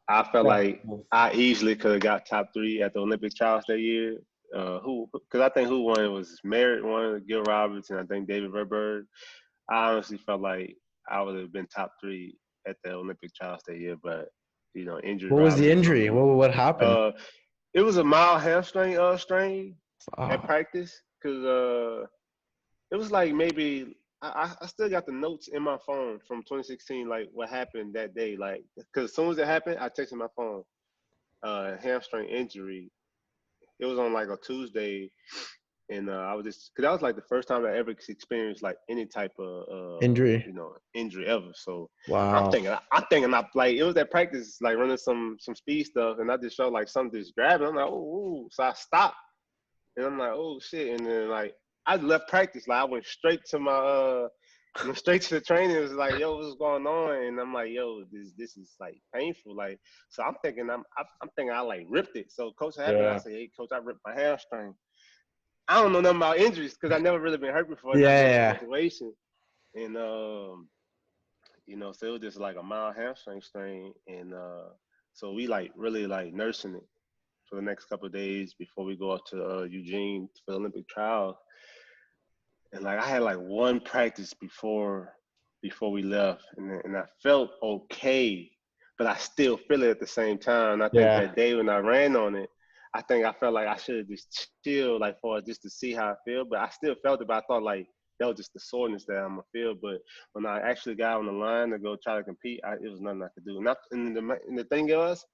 I felt like I easily could have got top 3 at the Olympic trials that year. Because I think who won it was Merritt won, Gil Roberts, and I think David Verberg. I honestly felt like I would have been top 3 at the Olympic trials that year, but injury. What was the injury? What happened? It was a mild hamstring strain at practice, because it was maybe I still got the notes in my phone from 2016, what happened that day, because as soon as it happened, I texted my phone, hamstring injury. It was on a Tuesday, and I was just, because that was the first time I ever experienced any type of injury, injury ever. So wow. I'm thinking it was at practice, running some speed stuff, and I just felt something just grabbing. I'm like, oh, so I stopped, and I'm like, oh shit, and then I left practice, I went straight to my straight to the training. It was like, yo, what's going on? And I'm like, yo, this is painful. So I'm thinking I'm thinking I ripped it. So coach happened, I said, hey coach, I ripped my hamstring. I don't know nothing about injuries because I never really been hurt before in that situation. And so it was just a mild hamstring strain. And so we really nursing it for the next couple of days before we go up to Eugene for the Olympic trials. And I had one practice before we left, and I felt okay, but I still feel it at the same time. And I think that day when I ran on it, I think I felt like I should have just chilled, for just to see how I feel. But I still felt it, but I thought that was just the soreness that I'm gonna feel. But when I actually got on the line to go try to compete, it was nothing I could do. And the thing was,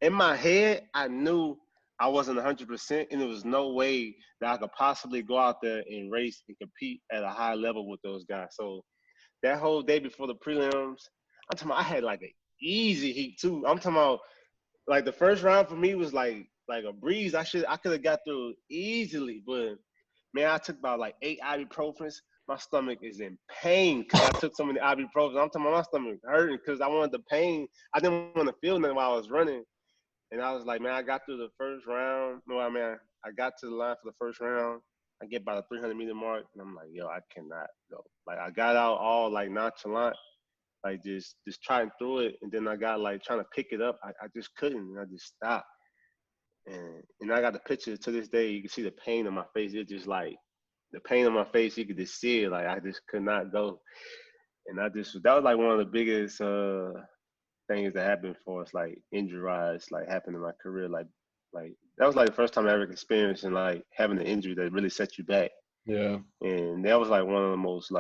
in my head, I knew I wasn't 100%, and there was no way that I could possibly go out there and race and compete at a high level with those guys. So that whole day before the prelims, I'm talking about I had an easy heat too. I'm talking about the first round for me was like a breeze. I could have got through easily, but man, I took about 8 ibuprofens. My stomach is in pain because I took so many ibuprofens. I'm talking about my stomach hurting because I wanted the pain. I didn't want to feel nothing while I was running. And I was like, man, I got through the first round. No, I mean, I got to the line for the first round. I get by the 300-meter mark, and I'm like, yo, I cannot go. I got out all nonchalant, just trying through it. And then I got trying to pick it up. I just couldn't, and I just stopped. And I got the picture to this day. You can see the pain on my face. It's just the pain on my face. You could just see it. I just could not go. And that was one of the biggest things that happened for us, injury-wise, happened in my career. That was the first time I ever experienced and having an injury that really set you back. Yeah. And that was one of the most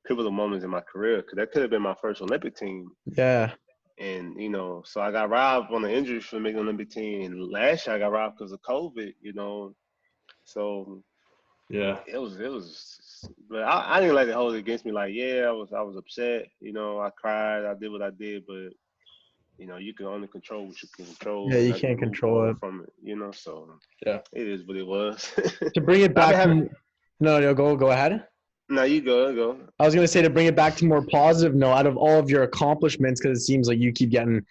pivotal moments in my career because that could have been my first Olympic team. Yeah. And so I got robbed on the injury for making Olympic team. And last year I got robbed because of COVID. So yeah, it was. But I didn't let it hold it against me. I was upset. I cried. I did what I did, but. You can only control what you can control. Yeah, you can't control it. From it, so yeah, it is what it was. To bring it back no, go ahead. No, you go. I was gonna say to bring it back to more positive note, out of all of your accomplishments, because it seems like you keep getting,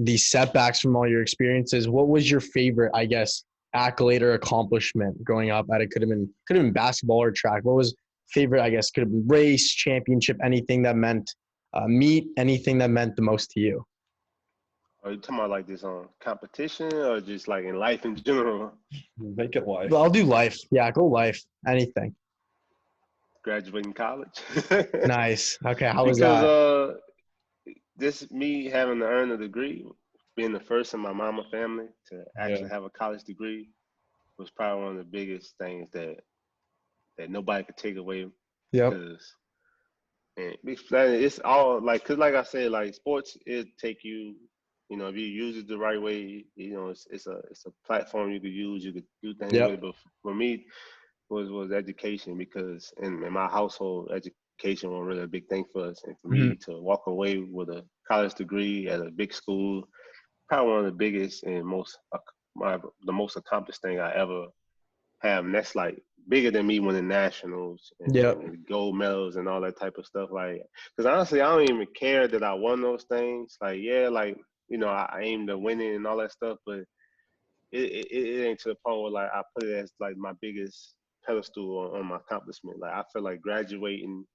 these setbacks from all your experiences. What was your favorite, I guess, accolade or accomplishment growing up? It could have been basketball or track. What was favorite? I guess could have been race, championship, anything that meant meet, anything that meant the most to you. Are you talking about this on competition or just in life in general? Make it life. Well, I'll do life. Yeah, go life. Anything. Graduating college. Nice. Okay, how was that? Because this me having to earn a degree, being the first in my mama family to actually have a college degree was probably one of the biggest things that nobody could take away. Yep. And it's all cause I said, sports, it take you if you use it the right way, it's a platform you could use. You could do things Yep. with it. But for me, was education, because in my household, education was really a big thing for us. And for me to walk away with a college degree at a big school, probably one of the biggest and the most accomplished thing I ever have. And that's like bigger than me winning nationals and gold medals and all that type of stuff. Like, because honestly, I don't even care that I won those things. Like, yeah, like, I aim to win it and all that stuff, but it ain't to the point where like I put it as like my biggest pedestal on my accomplishment. Like, I feel like graduating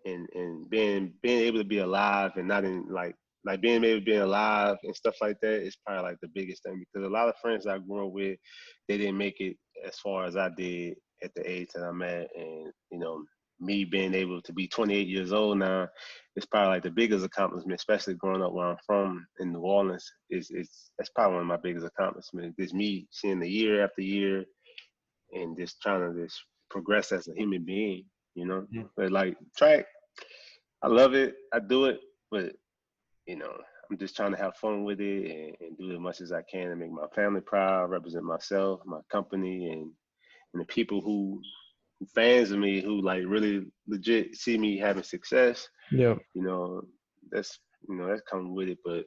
and being able to be alive and not in like being able to be alive and stuff like that is probably like the biggest thing, because a lot of friends I grew up with, they didn't make it as far as I did at the age that I'm at. And, me being able to be 28 years old now is probably like the biggest accomplishment, especially growing up where I'm from in New Orleans. That's probably one of my biggest accomplishments. Just me seeing the year after year and just trying to just progress as a human being, But like track, I love it. I do it, but I'm just trying to have fun with it and do as much as I can to make my family proud, represent myself, my company, and the people who fans of me who like really legit see me having success. Yeah. That's coming with it. But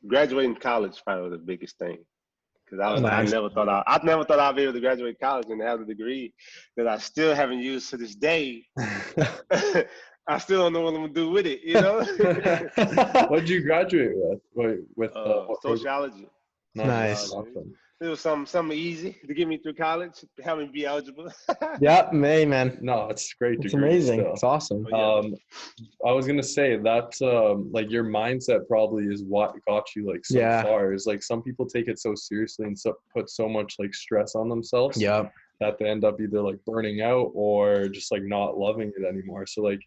graduating college is probably the biggest thing. Because I never thought I'd be able to graduate college and have a degree that I still haven't used to this day. I still don't know what I'm gonna do with it. What did you graduate with? Sociology. Nice. Awesome. It was something easy to get me through college, have me be eligible. Yep, man. No, it's great. It's amazing. Still. It's awesome. I was gonna say that like your mindset probably is what got you like so far. Is like some people take it so seriously and put so much like stress on themselves. Yeah. That they end up either like burning out or just like not loving it anymore. So like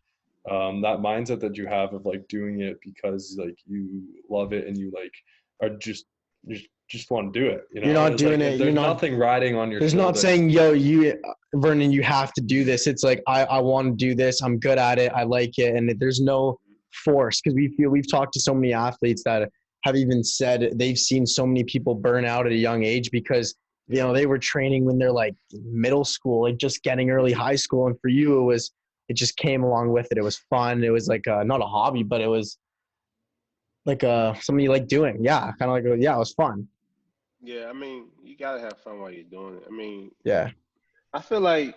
that mindset that you have of like doing it because like you love it and you like are just want to do it. You're not doing it. There's nothing riding on your There's shoulder. not saying, Vernon, you have to do this. It's like, I want to do this. I'm good at it. I like it. And there's no force, because we've talked to so many athletes that have even said they've seen so many people burn out at a young age because, they were training when they're like middle school, like just getting early high school. And for you, it just came along with it. It was fun. It was like not a hobby, but it was like something you like doing. Yeah. Kind of like, it was fun. Yeah, I mean, you gotta have fun while you're doing it. I mean, yeah, I feel like,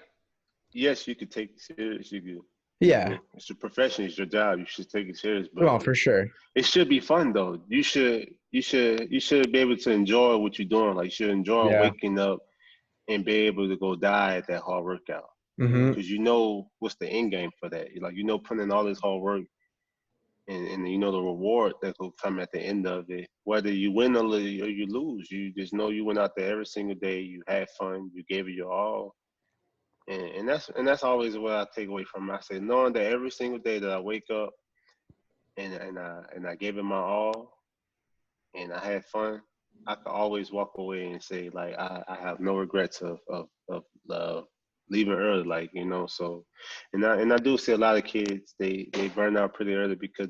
yes, you could take it serious. You could. Yeah, it's your profession. It's your job. You should take it serious. But well, for sure, it should be fun though. You should be able to enjoy what you're doing. Like, you should enjoy waking up and be able to go die at that hard workout. Because what's the end game for that. Like, putting in all this hard work. And the reward that will come at the end of it, whether you win or you lose, you just know you went out there every single day, you had fun, you gave it your all, and that's always what I take away from it. I say, knowing that every single day that I wake up and I gave it my all, and I had fun, I can always walk away and say like I have no regrets of leaving early, like, so, and I do see a lot of kids, they burn out pretty early because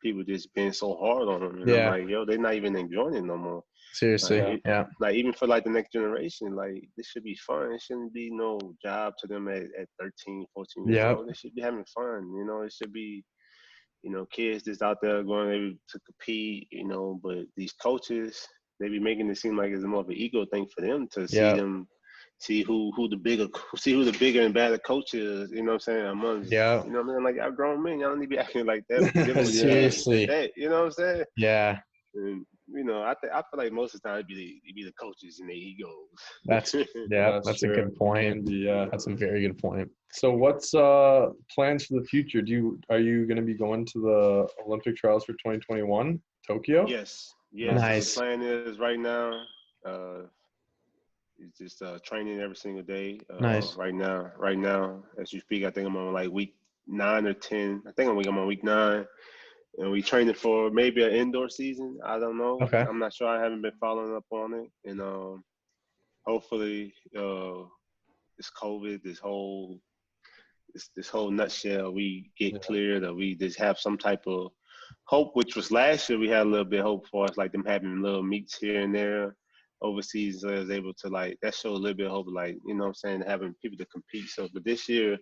people just being so hard on them. And I'm like, they're not even enjoying it no more. Seriously, Like, even for like the next generation, like, this should be fun. It shouldn't be no job to them at 13, 14 years old. They should be having fun. It should be, kids just out there going able to compete, but these coaches, they be making it seem like it's more of an ego thing for them to see who the bigger and better coach is, you know what I'm saying, amongst, you know what I mean? Like, y'all grown men, y'all don't need to be acting like that. Seriously. You know what I'm saying? Yeah. And, I feel like most of the time it'd be the coaches and their egos. That's a good point. That's a very good point. So what's plans for the future? Are you going to be going to the Olympic trials for 2021, Tokyo? Yes. Nice. The plan is right now, it's just training every single day. Nice. Right now, as you speak, I think I'm on like week 9 or 10. I think I'm on week 9. And we training for maybe an indoor season. I don't know. Okay. I'm not sure. I haven't been following up on it. And hopefully this COVID, this whole nutshell, we get cleared, or we just have some type of hope, which was last year, we had a little bit of hope for us, like them having little meets here and there overseas. So I was able to, like, that showed a little bit of hope, like, you know what I'm saying, having people to compete. So, but this year,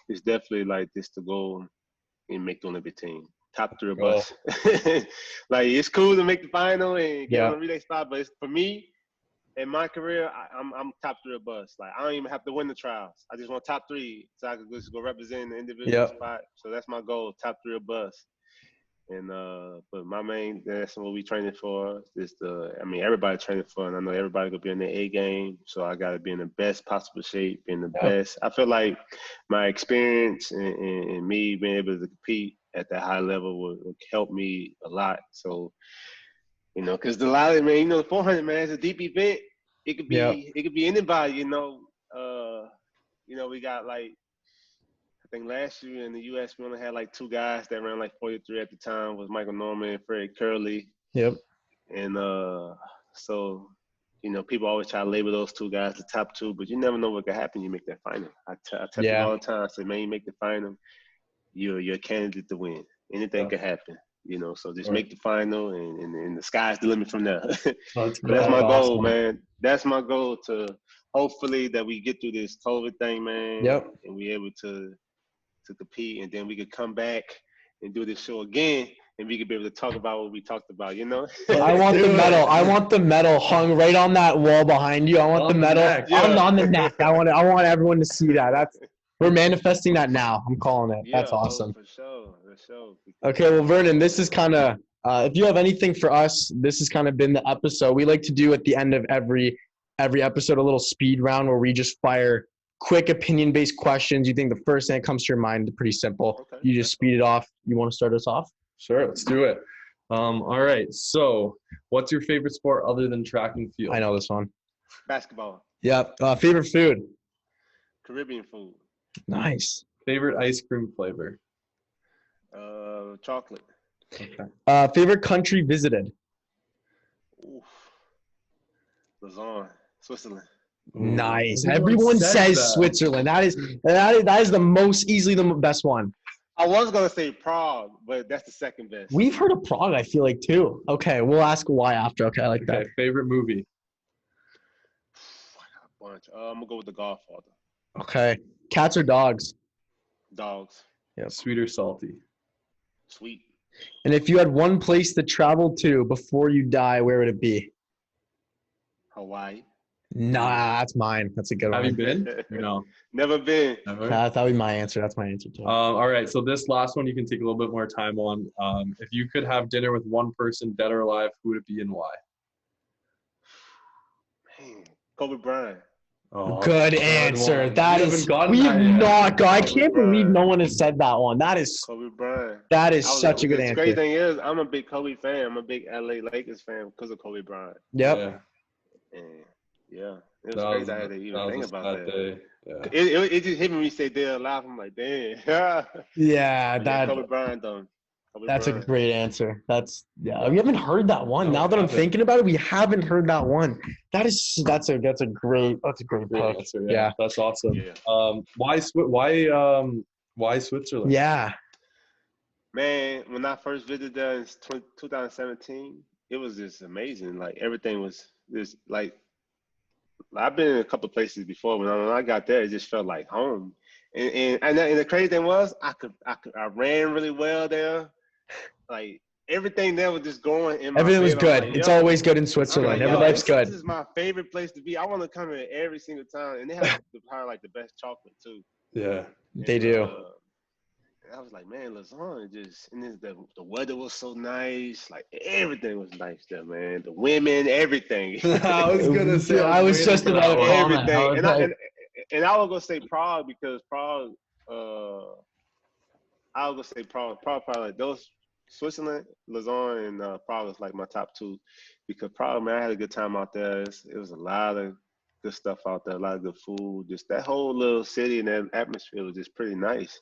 it's definitely like this to go and make the Olympic team. Top 3 of us. Like, it's cool to make the final and get on the relay spot, but it's, for me, in my career, I'm top 3 of us. Like, I don't even have to win the trials. I just want top 3 so I can just go represent the individual spot. So that's my goal, top 3 of us. And but my main, that's what we training for. Is everybody training for, and I know everybody gonna be in the A game. So I gotta be in the best possible shape, in the best. I feel like my experience and me being able to compete at that high level would help me a lot. So, you know, because a lot of, man, you know, the 400, man, it's a deep event. It could be anybody. You know, we got, like, I think last year in the U.S. we only had like 2 guys that ran like 43 at the time. Was Michael Norman and Fred Curley. Yep. And so, you know, people always try to label those 2 guys the top 2, but you never know what could happen. You make that final. I tell people all the time, I say, man, you make the final, you're a candidate to win. Anything could happen. You know, so just make the final, and the sky's the limit from there. That's my goal, man. That's my goal, to hopefully that we get through this COVID thing, man. Yep. And we able to compete, and then we could come back and do this show again, and we could be able to talk about what we talked about, you know? I want the medal. I want the medal hung right on that wall behind you. I want the medal on the neck. I want everyone to see that. We're manifesting that now. I'm calling it. That's awesome. For sure. Okay, well, Vernon, this is kind of if you have anything for us, this has kind of been the episode. We like to do at the end of every episode a little speed round where we just fire quick opinion-based questions. You think the first thing that comes to your mind is pretty simple. Okay. You just speed it off. You want to start us off? Sure, let's do it. All right. So, what's your favorite sport other than track and field? I know this one. Basketball. Yep. Favorite food? Caribbean food. Nice. Favorite ice cream flavor? Chocolate. Okay. Favorite country visited? Oof. Lausanne, Switzerland. Nice. Everyone says that. Switzerland. That is the most easily the best one. I was gonna say Prague, but that's the second best. We've heard of Prague, I feel like, too. Okay, we'll ask why after. Okay, I like that. Favorite movie? A bunch. I'm gonna go with The Godfather. Okay. Cats or dogs? Dogs. Yeah. Sweet or salty? Sweet. And if you had one place to travel to before you die, where would it be? Hawaii. Nah, that's mine. That's a good one. Have you been? No. Never been. Never? That would be my answer. That's my answer, too. All right. So this last one you can take a little bit more time on. If you could have dinner with one person, dead or alive, who would it be and why? Man, Kobe Bryant. Oh, good answer. That is. We have not. I can't believe no one has said that one. That is. Kobe Bryant. That is such a good answer. The great thing is, I'm a big Kobe fan. I'm a big LA Lakers fan because of Kobe Bryant. Yep. Yeah. It was crazy. I had to even think about that. Day. Yeah. It just hit me when you say they're alive. I'm like, damn. Yeah, that. Kobe Bryant though. That's a great answer. We haven't heard that one. Now that I'm thinking about it, we haven't heard that one. That's a great pick. Answer, yeah. That's awesome. Yeah. Why Switzerland? Yeah. Man, when I first visited there in 2017, it was just amazing. Like, everything was just like, I've been in a couple of places before. When I got there, it just felt like home. And the crazy thing was, I ran really well there. Like, everything there was just going in my Everything was good. Like, it's always good in Switzerland. Every life's good. This is my favorite place to be. I want to come here every single time. And they have probably like the best chocolate too. Yeah. They do. I was like, man, Lausanne the weather was so nice. Like, everything was nice there, man. The women, everything. I was gonna say. I was just about everything. And I was gonna say Prague because Prague. I was gonna say Prague probably like those. Switzerland, Lausanne, and Prague was like my top 2 because Prague, man, I had a good time out there. It was a lot of good stuff out there, a lot of good food. Just that whole little city and that atmosphere was just pretty nice.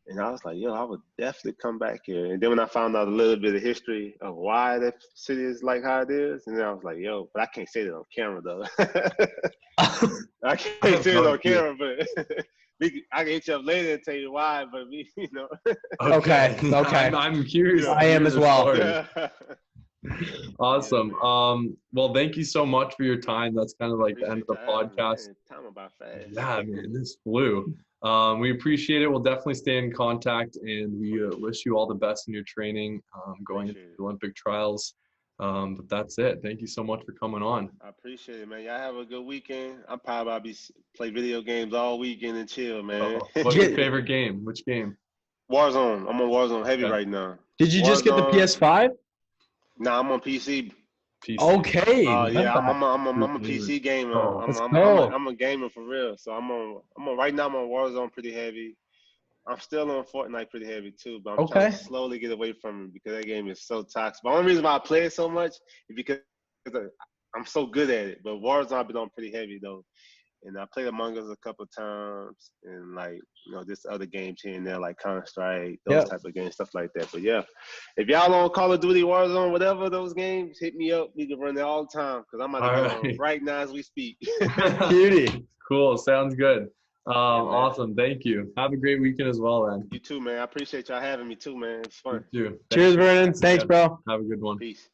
And I was like, yo, I would definitely come back here. And then when I found out a little bit of history of why that city is like how it is, and then I was like, yo, but I can't say that on camera, though. I can't say it on camera, but I can hit you up later and tell you why, but we, you know. Okay. I'm curious. I am as well. Yeah. Awesome. Yeah, well, thank you so much for your time. That's kind of like the end of the podcast. Time about fast. Yeah, man, this flew. We appreciate it. We'll definitely stay in contact, and we wish you all the best in your training going into the Olympic trials. But that's it. Thank you so much for coming on. I appreciate it, man. Y'all have a good weekend. I'm probably about to play video games all weekend and chill, man. What's your favorite game? Which game? Warzone. I'm on Warzone heavy right now. Did you just get the PS5? Nah, I'm on PC. Okay. Yeah, I'm a PC gamer. I'm a gamer for real. So I'm on right now. I'm on Warzone pretty heavy. I'm still on Fortnite pretty heavy too, but I'm trying to slowly get away from it because that game is so toxic. But the only reason why I play it so much is because I'm so good at it. But Warzone I've been on pretty heavy though. And I played Among Us a couple times, and like, you know, just other games here and there, like Counter-Strike, those type of games, stuff like that. But yeah, if y'all on Call of Duty, Warzone, whatever those games, hit me up. We can run there all the time because I'm about to go right now as we speak. Beauty. Cool. Sounds good. Awesome. Thank you. Have a great weekend as well, man. You too, man. I appreciate y'all having me too, man. It's fun. You too. Cheers, Vernon. Thanks, bro. Have a good one. Peace.